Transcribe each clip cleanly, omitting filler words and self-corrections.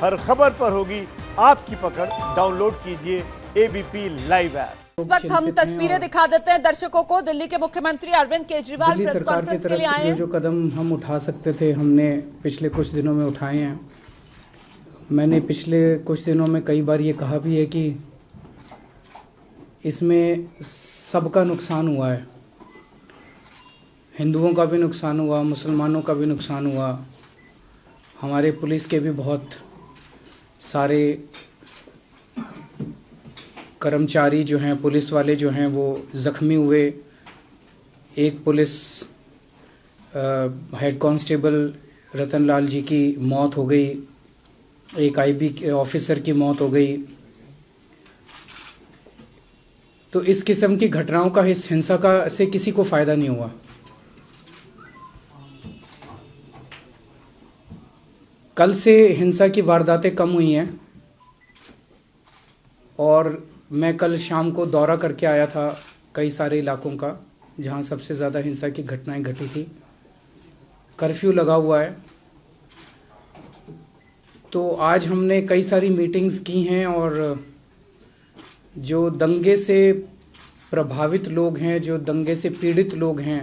हर खबर पर होगी आपकी पकड़। डाउनलोड कीजिए एबीपी लाइव ऐप। इस वक्त हम तस्वीरें दिखा देते हैं दर्शकों को। दिल्ली के मुख्यमंत्री अरविंद केजरीवाल दिल्ली प्रेस सरकार की कॉन्फ्रेंस के तरफ लिए आए से हैं। जो कदम हम उठा सकते थे हमने पिछले कुछ दिनों में उठाए हैं। मैंने पिछले कुछ दिनों में कई बार ये कहा भी है कि इसमें सबका नुकसान हुआ है। हिंदुओं का भी नुकसान हुआ, मुसलमानों का भी नुकसान हुआ, हमारे पुलिस के भी बहुत सारे कर्मचारी जो हैं, पुलिस वाले जो हैं वो ज़ख्मी हुए। एक पुलिस हेड कांस्टेबल रतनलाल जी की मौत हो गई, एक आईबी के ऑफिसर की मौत हो गई। तो इस किस्म की घटनाओं का, इस हिंसा का से किसी को फ़ायदा नहीं हुआ। कल से हिंसा की वारदातें कम हुई हैं और मैं कल शाम को दौरा करके आया था कई सारे इलाकों का जहां सबसे ज़्यादा हिंसा की घटनाएं घटी थी। कर्फ्यू लगा हुआ है, तो आज हमने कई सारी मीटिंग्स की हैं और जो दंगे से प्रभावित लोग हैं, जो दंगे से पीड़ित लोग हैं,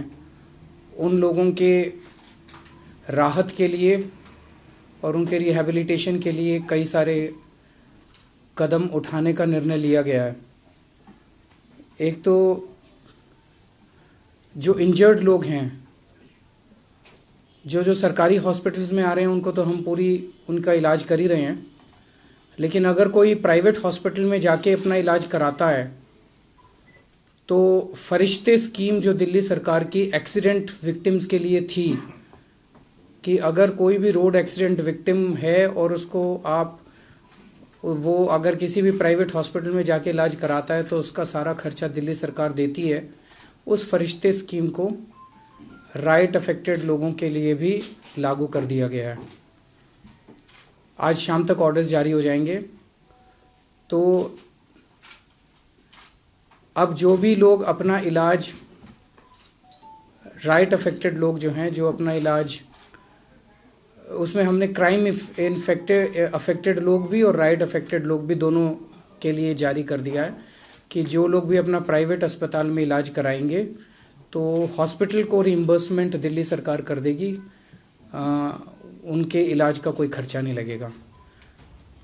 उन लोगों के राहत के लिए और उनके रिहैबिलिटेशन के लिए कई सारे कदम उठाने का निर्णय लिया गया है। एक तो जो इंजर्ड लोग हैं, जो सरकारी हॉस्पिटल्स में आ रहे हैं, उनको तो हम पूरी उनका इलाज कर ही रहे हैं। लेकिन अगर कोई प्राइवेट हॉस्पिटल में जाके अपना इलाज कराता है तो फरिश्ते स्कीम जो दिल्ली सरकार की एक्सीडेंट विक्टिम्स के लिए थी कि अगर कोई भी रोड एक्सीडेंट विक्टिम है और उसको वो अगर किसी भी प्राइवेट हॉस्पिटल में जाके इलाज कराता है तो उसका सारा खर्चा दिल्ली सरकार देती है। उस फरिश्ते स्कीम को राइट अफेक्टेड लोगों के लिए भी लागू कर दिया गया है। आज शाम तक ऑर्डर्स जारी हो जाएंगे। तो अब जो भी लोग अपना इलाज, राइट अफेक्टेड लोग जो हैं, जो अपना इलाज, उसमें हमने क्राइम अफेक्टेड लोग भी और राइट अफेक्टेड लोग भी दोनों के लिए जारी कर दिया है कि जो लोग भी अपना प्राइवेट अस्पताल में इलाज कराएंगे तो हॉस्पिटल को रिइंबर्समेंट दिल्ली सरकार कर देगी, उनके इलाज का कोई खर्चा नहीं लगेगा।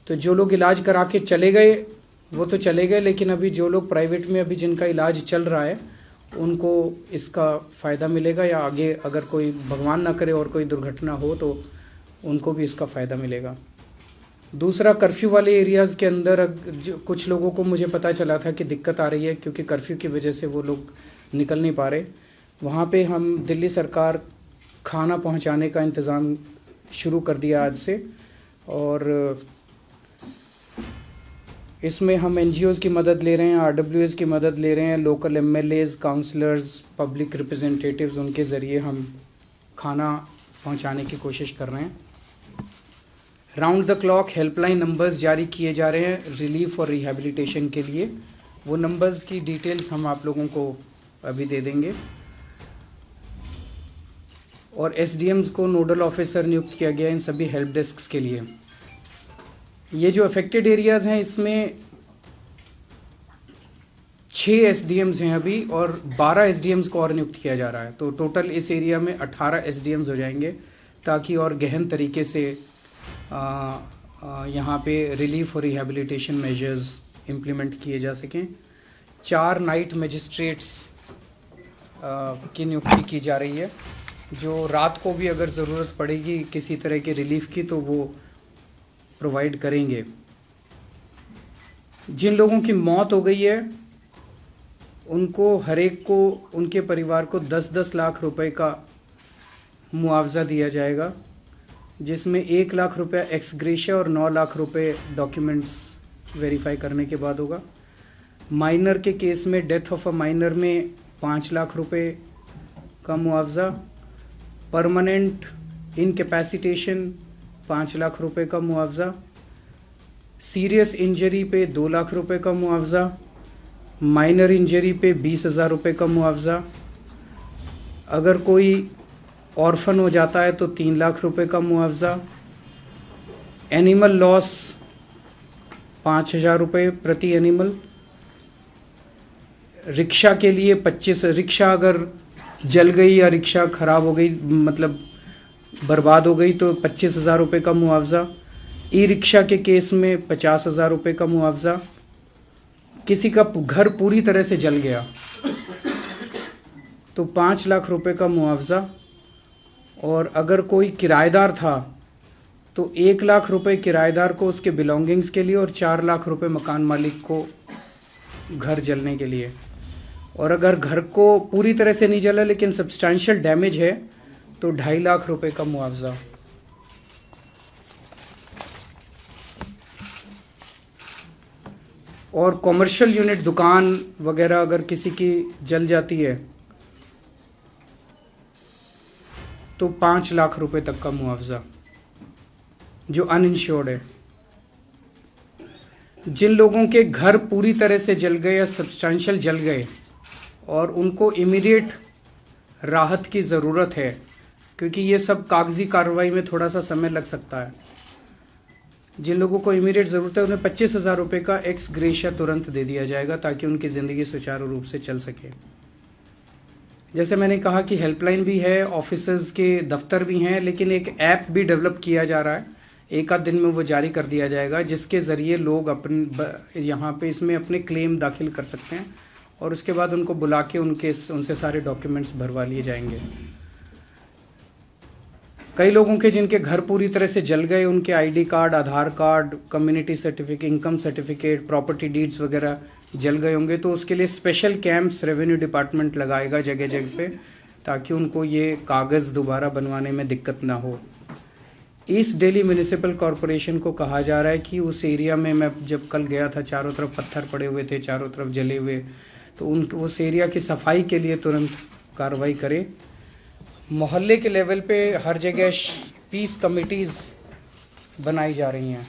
तो जो लोग इलाज करा के चले गए वो तो चले गए, लेकिन अभी जो लोग प्राइवेट में अभी जिनका इलाज चल रहा है उनको इसका फ़ायदा मिलेगा, या आगे अगर कोई भगवान ना करे और कोई दुर्घटना हो तो उनको भी इसका फ़ायदा मिलेगा। दूसरा, कर्फ्यू वाले एरियाज़ के अंदर कुछ लोगों को मुझे पता चला था कि दिक्कत आ रही है क्योंकि कर्फ्यू की वजह से वो लोग निकल नहीं पा रहे। वहाँ पे हम दिल्ली सरकार खाना पहुँचाने का इंतज़ाम शुरू कर दिया आज से, और इसमें हम NGOs की मदद ले रहे हैं, RWAs की मदद ले रहे हैं, local MLAs, councillors, public representatives, उनके ज़रिए हम खाना पहुंचाने की कोशिश कर रहे हैं। Round the clock helpline numbers जारी किए जा रहे हैं रिलीफ और रिहैबिलिटेशन के लिए। वो नंबर्स की डिटेल्स हम आप लोगों को अभी दे देंगे। और SDMs को नोडल ऑफिसर नियुक्त किया गया इन सभी हेल्प डेस्क्स के लिए। ये जो अफेक्टेड एरियाज हैं इसमें 6 SDMs हैं अभी और 12 SDMs को और नियुक्त किया जा रहा है। तो टोटल इस एरिया में 18 SDMs हो जाएंगे ताकि और गहन तरीके से यहाँ पे रिलीफ और रिहैबिलिटेशन मेजर्स इम्प्लीमेंट किए जा सकें। 4 नाइट मजिस्ट्रेट्स की नियुक्ति की जा रही है जो रात को भी अगर ज़रूरत पड़ेगी किसी तरह के रिलीफ की तो वो प्रोवाइड करेंगे। जिन लोगों की मौत हो गई है उनको हर एक को, उनके परिवार को 10-10 लाख रुपए का मुआवजा दिया जाएगा, जिसमें 1 लाख रुपए एक्स ग्रेशिया और 9 लाख रुपए डॉक्यूमेंट्स वेरीफाई करने के बाद होगा। माइनर के केस में, डेथ ऑफ अ माइनर में 5 लाख रुपए का मुआवजा, परमानेंट इनकैपेसिटेशन 5 लाख रुपए का मुआवजा, सीरियस इंजरी पे 2 लाख रुपए का मुआवजा, माइनर इंजरी पे 20,000 रुपये का मुआवजा, अगर कोई ऑर्फन हो जाता है तो 3 लाख रुपए का मुआवजा, एनिमल लॉस 5,000 रुपये प्रति एनिमल। रिक्शा के लिए 25, रिक्शा अगर जल गई या रिक्शा खराब हो गई, मतलब बर्बाद हो गई, तो 25,000 रुपये का मुआवजा। ई रिक्शा के केस में 50,000 रुपये का मुआवजा। किसी का घर पूरी तरह से जल गया तो 5 लाख रुपए का मुआवजा। और अगर कोई किराएदार था तो 1 लाख रुपए किराएदार को उसके बिलोंगिंग्स के लिए और 4 लाख रुपए मकान मालिक को घर जलने के लिए। और अगर घर को पूरी तरह से नहीं जला लेकिन सब्सटैंशियल डैमेज है तो 2.5 लाख रुपए का मुआवजा। और कॉमर्शियल यूनिट, दुकान वगैरह अगर किसी की जल जाती है तो 5 लाख रुपए तक का मुआवजा, जो अनइंश्योर्ड है। जिन लोगों के घर पूरी तरह से जल गए या सब्सटैंशियल जल गए और उनको इमीडिएट राहत की ज़रूरत है, क्योंकि ये सब कागजी कार्रवाई में थोड़ा सा समय लग सकता है, जिन लोगों को इमीडिएट ज़रूरत है उन्हें 25,000 रुपये का एक्स ग्रेशिया तुरंत दे दिया जाएगा ताकि उनकी ज़िंदगी सुचारू रूप से चल सके। जैसे मैंने कहा कि हेल्पलाइन भी है, ऑफिसर्स के दफ्तर भी हैं, लेकिन एक ऐप भी डेवलप किया जा रहा है। एक आध दिन में वो जारी कर दिया जाएगा, जिसके ज़रिए लोग अपने यहाँ पे इसमें अपने क्लेम दाखिल कर सकते हैं और उसके बाद उनको बुला के उनसे सारे डॉक्यूमेंट्स भरवा लिए जाएंगे। कई लोगों के जिनके घर पूरी तरह से जल गए, उनके ID card, Aadhaar card, community certificate, income certificate, property deeds वगैरह जल गए होंगे, तो उसके लिए स्पेशल कैंप्स रेवेन्यू डिपार्टमेंट लगाएगा जगह जगह पे, ताकि उनको ये कागज़ दोबारा बनवाने में दिक्कत ना हो। ईस्ट दिल्ली म्यूनिसिपल कॉरपोरेशन को कहा जा रहा है कि उस एरिया में, मैं जब कल गया था, चारों तरफ पत्थर पड़े हुए थे, चारों तरफ जले हुए, तो उस एरिया की सफाई के लिए तुरंत कार्रवाई करे। मोहल्ले के लेवल पे हर जगह पीस कमिटीज बनाई जा रही हैं।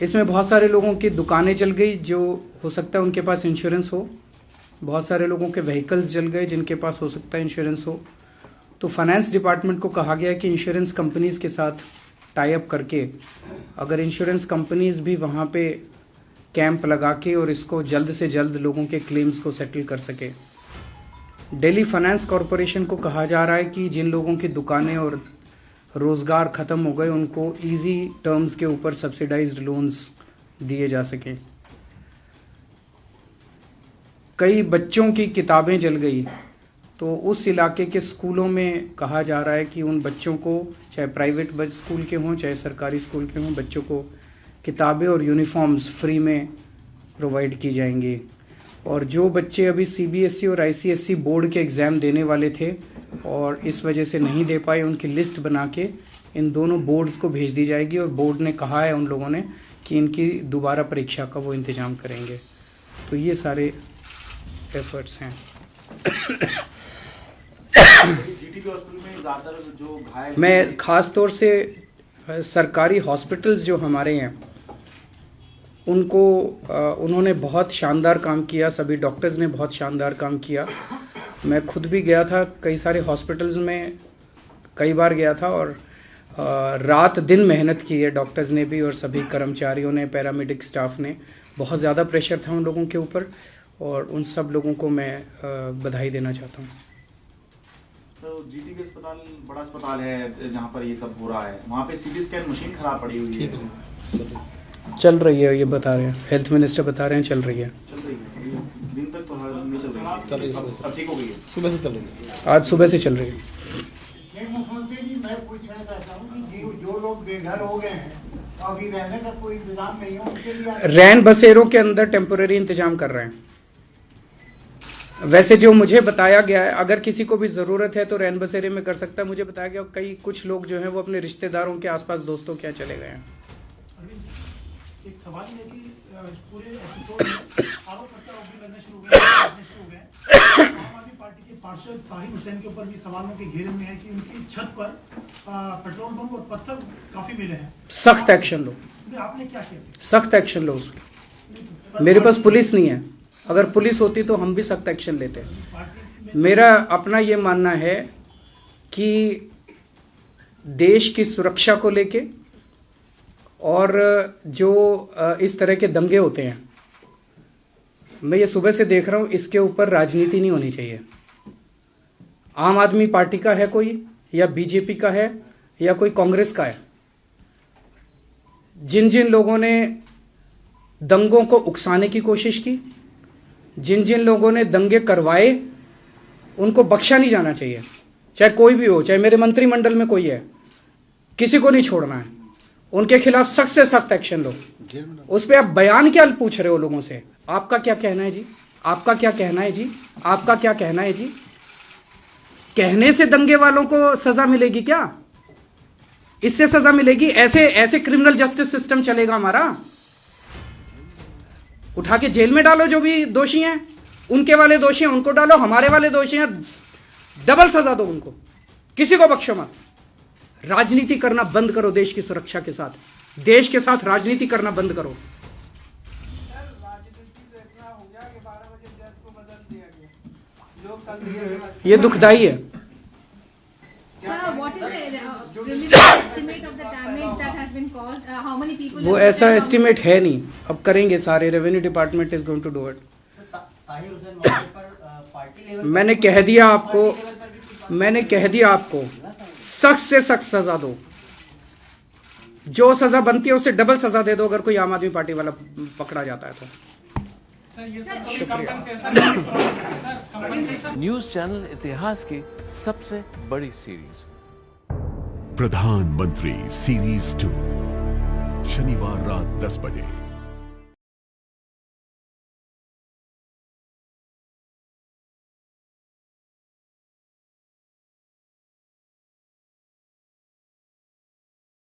इसमें बहुत सारे लोगों की दुकानें जल गई, जो हो सकता है उनके पास इंश्योरेंस हो। बहुत सारे लोगों के व्हीकल्स जल गए जिनके पास हो सकता है इंश्योरेंस हो। तो फाइनेंस डिपार्टमेंट को कहा गया कि इंश्योरेंस कंपनीज के साथ टाई अप करके, अगर इंश्योरेंस कंपनीज भी वहाँ पे कैंप लगा के और इसको जल्द से जल्द लोगों के क्लेम्स को सेटल कर सके। दिल्ली फाइनेंस कॉरपोरेशन को कहा जा रहा है कि जिन लोगों की दुकानें और रोजगार खत्म हो गए, उनको इजी टर्म्स के ऊपर सब्सिडाइज्ड लोन्स दिए जा सके। कई बच्चों की किताबें जल गई, तो उस इलाके के स्कूलों में कहा जा रहा है कि उन बच्चों को, चाहे प्राइवेट स्कूल के हों चाहे सरकारी स्कूल के हों, बच्चों को किताबें और यूनिफॉर्म्स फ्री में प्रोवाइड की जाएंगी। और जो बच्चे अभी सीबीएसई और आईसीएसई बोर्ड के एग्ज़ाम देने वाले थे और इस वजह से नहीं दे पाए, उनकी लिस्ट बना के इन दोनों बोर्ड्स को भेज दी जाएगी। और बोर्ड ने कहा है उन लोगों ने कि इनकी दोबारा परीक्षा का वो इंतज़ाम करेंगे। तो ये सारे एफर्ट्स हैं। जीटीबी हॉस्पिटल में ज़्यादातर जो घायल, मैं ख़ास तौर से सरकारी हॉस्पिटल्स जो हमारे हैं उनको, उन्होंने बहुत शानदार काम किया, सभी डॉक्टर्स ने बहुत शानदार काम किया। मैं खुद भी गया था कई सारे हॉस्पिटल्स में, कई बार गया था, और रात दिन मेहनत की है डॉक्टर्स ने भी और सभी कर्मचारियों ने, पैरामेडिक स्टाफ ने। बहुत ज़्यादा प्रेशर था उन लोगों के ऊपर और उन सब लोगों को मैं बधाई देना चाहता हूँ। तो जीटीबी अस्पताल बड़ा अस्पताल है जहाँ पर ये सब हो रहा है, वहाँ पे सीटी स्कैन मशीन खराब पड़ी हुई है। चल रही है, ये बता रहे हैं, हेल्थ मिनिस्टर बता रहे हैं चल रही है। दिन तक तो नहीं चल रही है, अब ठीक हो गई है, सुबह से चल रही है, आज सुबह से चल रही है। मुख्यमंत्री जी, मैं पूछना चाहता हूँ कि जो लोग बेघर हो गए हैं, अभी रहने का कोई इंतजाम नहीं है उनके लिए? रैन बसेरों के अंदर टेम्पोररी इंतजाम कर रहे हैं। वैसे जो मुझे बताया गया है, अगर किसी को भी जरूरत है तो रैन बसेरे में कर सकता है। मुझे बताया गया कुछ लोग जो हैं वो अपने रिश्तेदारों के आसपास, दोस्तों के यहाँ चले गए हैं। एक सवाल है कि इस पूरे एपिसोड में आरोप प्रत्यारोप भी लगने शुरू हो गए। आम आदमी पार्टी के पार्षद ताहिर हुसैन के ऊपर भी सवालों के घेरे में है कि उनकी छत पर पेट्रोल बम और पत्थर काफी मिले हैं। सख्त एक्शन लो। आपने क्या किया? सख्त एक्शन लो। मेरे पास पुलिस नहीं है, अगर पुलिस होती तो हम भी सख्त एक्शन लेते। मेरा अपना ये मानना है कि देश की सुरक्षा को लेके और जो इस तरह के दंगे होते हैं, मैं ये सुबह से देख रहा हूं, इसके ऊपर राजनीति नहीं होनी चाहिए। आम आदमी पार्टी का है कोई, या बीजेपी का है, या कोई कांग्रेस का है, जिन जिन लोगों ने दंगों को उकसाने की कोशिश की, जिन जिन लोगों ने दंगे करवाए, उनको बख्शा नहीं जाना चाहिए। चाहे कोई भी हो, चाहे मेरे मंत्रिमंडल में कोई है, किसी को नहीं छोड़ना है। उनके खिलाफ सख्त से सख्त एक्शन लो। उस पर आप बयान क्या पूछ रहे हो लोगों से? आपका क्या कहना है जी? आपका क्या कहना है जी? आपका क्या कहना है जी? कहने से दंगे वालों को सजा मिलेगी क्या? इससे सजा मिलेगी? ऐसे क्रिमिनल जस्टिस सिस्टम चलेगा हमारा? उठा के जेल में डालो जो भी दोषी हैं, उनके वाले दोषी हैं उनको डालो, हमारे वाले दोषी हैं डबल सजा दो उनको, किसी को बख्शो मत। राजनीति करना बंद करो देश की सुरक्षा के साथ, देश के साथ राजनीति करना बंद करो। ये दुखदाई है। वो ऐसा एस्टिमेट है नहीं, अब करेंगे सारे, revenue department is going to do it. मैंने कह दिया आपको सख्त से सख्त सजा दो, जो सजा बनती है उससे डबल सजा दे दो अगर कोई आम आदमी पार्टी वाला पकड़ा जाता है तो। न्यूज चैनल इतिहास की सबसे बड़ी सीरीज प्रधानमंत्री सीरीज 2 शनिवार रात 10 बजे।